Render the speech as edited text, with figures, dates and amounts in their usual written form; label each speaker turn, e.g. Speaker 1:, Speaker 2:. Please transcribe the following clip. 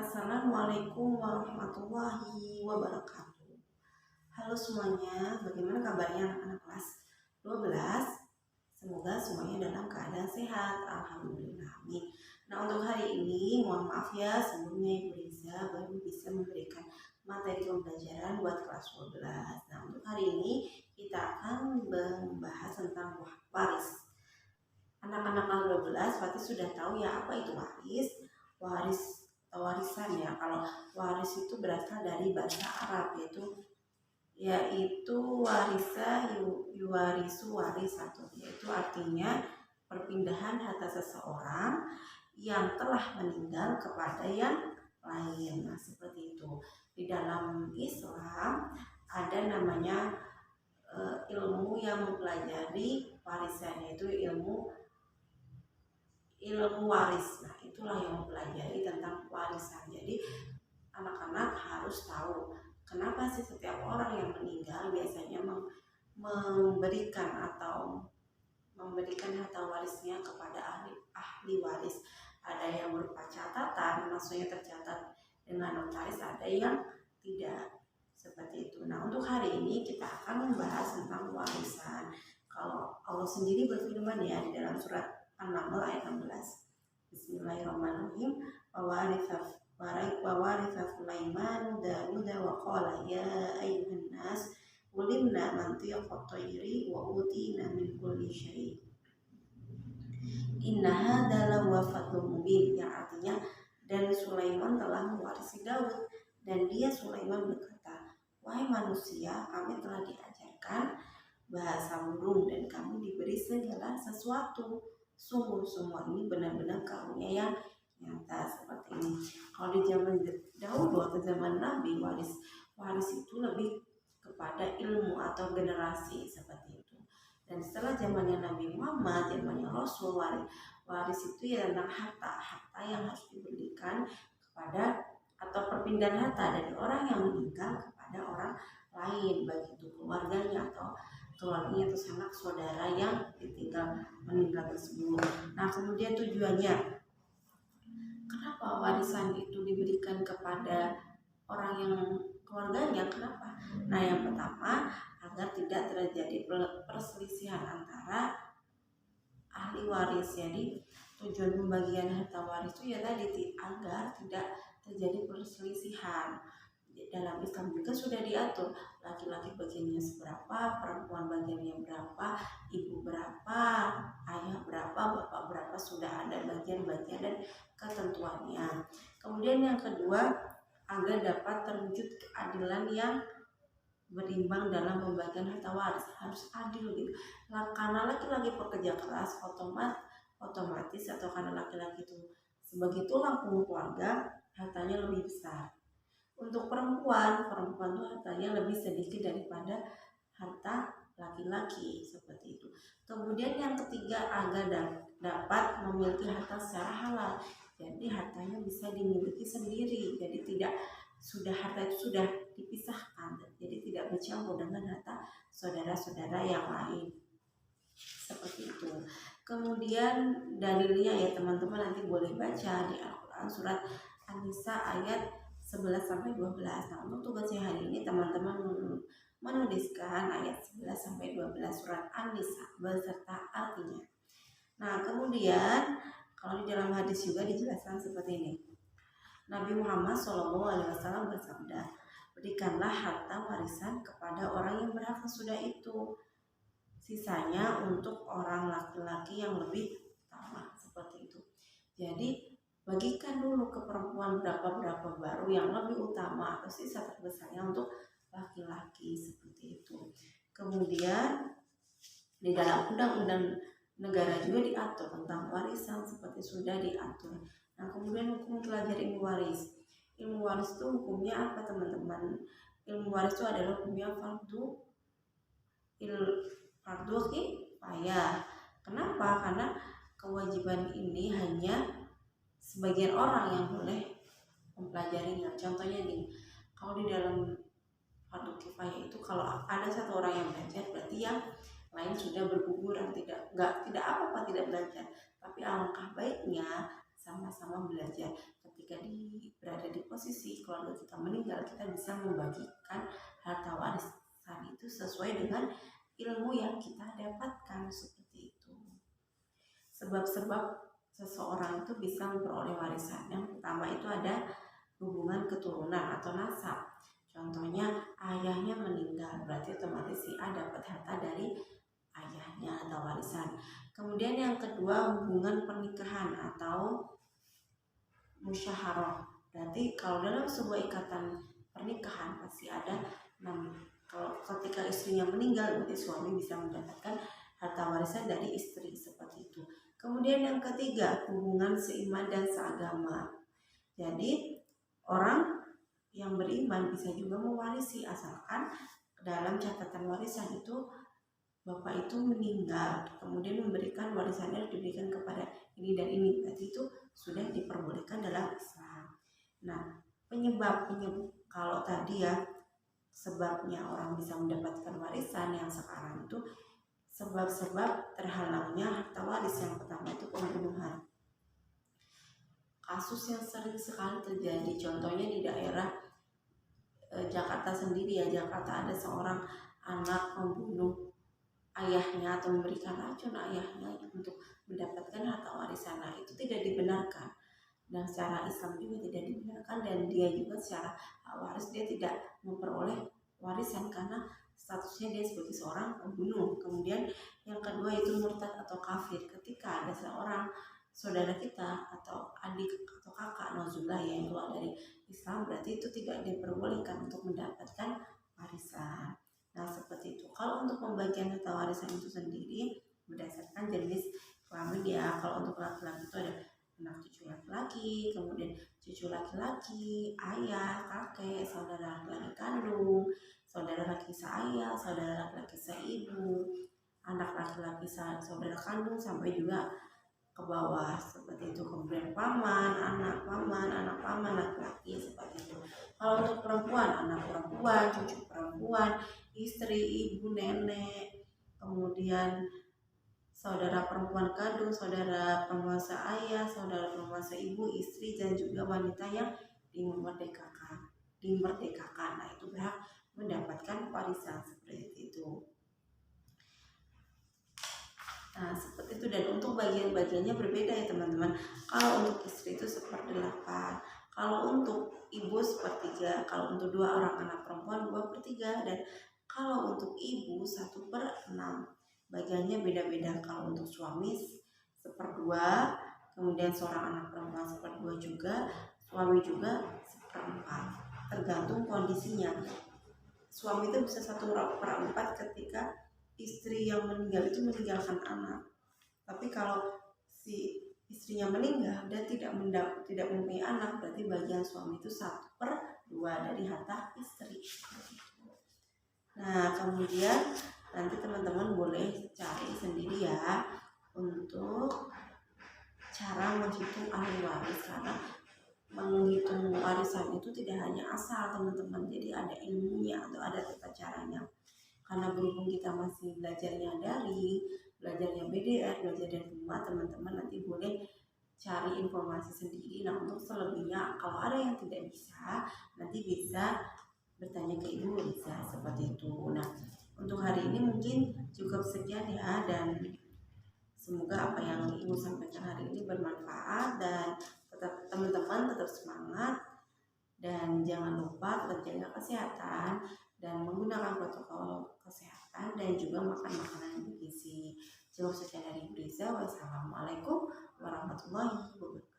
Speaker 1: Assalamualaikum warahmatullahi wabarakatuh. Halo semuanya, bagaimana kabarnya anak-anak kelas 12? Semoga semuanya dalam keadaan sehat, alhamdulillah. Amin. Nah, untuk hari ini mohon maaf ya sebelumnya Ibu Riza baru bisa memberikan materi pembelajaran buat kelas 12. Nah, untuk hari ini kita akan membahas tentang waris. Anak-anak kelas 12 pasti sudah tahu ya apa itu waris. Warisan ya. Kalau waris itu berasal dari bahasa Arab yaitu warisa yuwarisu warisatu, yaitu artinya perpindahan harta seseorang yang telah meninggal kepada yang lain. Nah, seperti itu. Di dalam Islam ada namanya ilmu yang mempelajari warisan, yaitu ilmu waris. Nah, itulah yang mempelajari tentang warisan. Jadi anak-anak harus tahu kenapa sih setiap orang yang meninggal biasanya memberikan harta warisnya kepada ahli waris. Ada yang berupa catatan, maksudnya tercatat dengan notaris, ada yang tidak seperti itu. Nah, untuk hari ini kita akan membahas tentang warisan. Kalau Allah sendiri berfirman ya di dalam surat An-Naml ayat 16. Bismillahirrahmanirrahim. Wawaritha Sulaiman Dawuda wa qala ya ayyuhan nas ulimna mantiqat tayri wa utina min kulli syai'. Inna hadza lahuwa fadlun mubin, yang artinya dan Sulaiman telah mewarisi Daud, dan dia Sulaiman berkata, wahai manusia, kami telah diajarkan bahasa burung dan kami diberi segala sesuatu. Sungguh semua ini benar-benar karunia yang nyata seperti ini. Kalau di zaman dahulu atau zaman Nabi, waris itu lebih kepada ilmu atau generasi seperti itu. Dan setelah zamannya Nabi Muhammad, zamannya Rasul, waris itu ya tentang harta yang harus diberikan kepada atau perpindahan harta dari orang yang meninggal kepada orang lain, baik itu keluarganya atau sanak saudara yang meninggal tersebut. Nah, kemudian tujuannya kenapa warisan itu diberikan kepada orang yang keluarganya? Kenapa? Nah, yang pertama agar tidak terjadi perselisihan antara ahli waris. Jadi tujuan pembagian harta waris itu ya tadi agar tidak terjadi perselisihan. Dalam Islam juga sudah diatur laki-laki bagiannya seberapa, perempuan bagiannya berapa, ibu berapa, ayah berapa, bapak berapa, sudah ada bagian-bagian dan ketentuannya. Kemudian yang kedua, agar dapat terwujud keadilan yang berimbang dalam pembagian harta waris, harus adil gitu. Karena laki-laki pekerja keras otomatis atau karena laki-laki itu sebagai tulang punggung keluarga, hartanya lebih besar. Untuk perempuan tuh hartanya lebih sedikit daripada harta laki-laki seperti itu. Kemudian yang ketiga, agar dapat memiliki harta secara halal. Jadi hartanya bisa dimiliki sendiri. Jadi harta itu sudah dipisahkan. Jadi tidak bercampur dengan harta saudara-saudara yang lain. Seperti itu. Kemudian dalilnya ya teman-teman nanti boleh baca di Al-Qur'an surat An-Nisa ayat 11-12. Nah, untuk tugasnya hari ini teman-teman menuliskan ayat 11-12 surat An-Nisa beserta artinya. Nah, kemudian kalau di dalam hadis juga dijelaskan seperti ini. Nabi Muhammad SAW bersabda, berikanlah harta warisan kepada orang yang berhak sudah itu. Sisanya untuk orang laki-laki yang lebih utama seperti itu. Jadi bagikan dulu ke perempuan berapa baru yang lebih utama, atau sisa terbesarnya untuk laki-laki seperti itu. Kemudian di dalam undang-undang negara juga diatur tentang warisan seperti sudah diatur. Nah, kemudian hukum belajar ilmu waris. Ilmu waris itu hukumnya apa teman-teman? Ilmu waris itu adalah hukumnya fardu kifayah. Kenapa? Karena kewajiban ini hanya sebagian orang yang boleh mempelajarinya. Contohnya nih, kalau di dalam fardu kifayah itu kalau ada satu orang yang belajar, berarti yang lain sudah berguguran, tidak apa-apa tidak belajar. Tapi alangkah baiknya sama-sama belajar. Ketika berada di posisi keluarga kita meninggal, kita bisa membagikan harta warisan itu sesuai dengan ilmu yang kita dapatkan, seperti itu. Sebab-sebab seseorang itu bisa memperoleh warisan. Yang pertama itu ada hubungan keturunan atau nasab. Contohnya ayahnya meninggal, berarti otomatis si A dapat harta dari ayahnya atau warisan. Kemudian yang kedua hubungan pernikahan atau musyawarah. Berarti kalau dalam sebuah ikatan pernikahan pasti ada kalau ketika istrinya meninggal, berarti suami bisa mendapatkan harta warisan dari istri, seperti itu. Kemudian yang ketiga hubungan seiman dan seagama. Jadi orang yang beriman bisa juga mewarisi, asalkan dalam catatan warisan itu bapak itu meninggal, kemudian memberikan warisannya diberikan kepada ini dan ini, berarti itu sudah diperbolehkan dalam Islam. Nah, penyebab kalau tadi ya sebabnya orang bisa mendapatkan warisan, yang sekarang itu sebab-sebab terhalangnya harta waris. Yang pertama itu pembunuhan. Kasus yang sering sekali terjadi, contohnya di daerah Jakarta sendiri ya. Jakarta ada seorang anak membunuh ayahnya atau memberikan racun ayahnya untuk mendapatkan harta warisan. Nah, itu tidak dibenarkan, dan secara Islam juga tidak dibenarkan, dan dia juga secara waris dia tidak memperoleh warisan karena statusnya dia sebagai seorang pembunuh. Kemudian yang kedua itu murtad atau kafir. Ketika ada seorang saudara kita atau adik atau kakak nauzubillah yang keluar dari Islam, berarti itu tidak diperbolehkan untuk mendapatkan warisan. Nah, seperti itu. Kalau untuk pembagian harta warisan itu sendiri berdasarkan jenis kelamin ya. Kalau untuk laki-laki itu ada anak cucu laki-laki, kemudian cucu laki-laki, ayah, kakek, saudara laki-laki kandung, saudara laki seayah, saudara laki-laki seibu, anak laki-laki saudara kandung, sampai juga ke bawah, seperti itu. Kemudian paman, anak paman laki-laki, seperti itu. Kalau untuk perempuan, anak perempuan, cucu perempuan, istri, ibu, nenek, kemudian saudara perempuan kandung, saudara perempuan seayah, saudara perempuan seibu, istri, dan juga wanita yang dimerdekakan. Nah, itu berhak mendapatkan warisan, seperti itu. Nah, seperti itu. Dan untuk bagian-bagiannya berbeda ya teman-teman. Kalau untuk istri itu 1/8, kalau untuk ibu 1/3, kalau untuk 2 orang anak perempuan 2/3, dan kalau untuk ibu 1/6. Bagiannya beda-beda. Kalau untuk suami 1/2, kemudian seorang anak perempuan 1/2 juga, suami juga 1/4, tergantung kondisinya. Suami itu bisa 1/4 ketika istri yang meninggal itu meninggalkan anak. Tapi kalau si istrinya meninggal dan tidak mempunyai anak, berarti bagian suami itu 1/2 dari harta istri. Nah, kemudian nanti teman-teman boleh cari sendiri ya untuk cara menghitung ahli waris, karena menghitung warisan itu tidak hanya asal teman-teman, jadi ada ilmunya atau ada tata caranya. Karena berhubung kita masih belajarnya belajarnya BDR, belajar dari rumah, teman-teman nanti boleh cari informasi sendiri. Nah, untuk selebihnya kalau ada yang tidak bisa, nanti bisa bertanya ke Ibu Riza, seperti itu. Nah, untuk hari ini mungkin cukup sekian ya, dan semoga apa yang Ibu sampaikan hari ini bermanfaat, dan tetap teman-teman tetap semangat, dan jangan lupa tetap jaga kesehatan dan menggunakan protokol kesehatan, dan juga makan makanan yang bergizi. Cukup sekian dari Ibu Riza. Wassalamualaikum warahmatullahi wabarakatuh.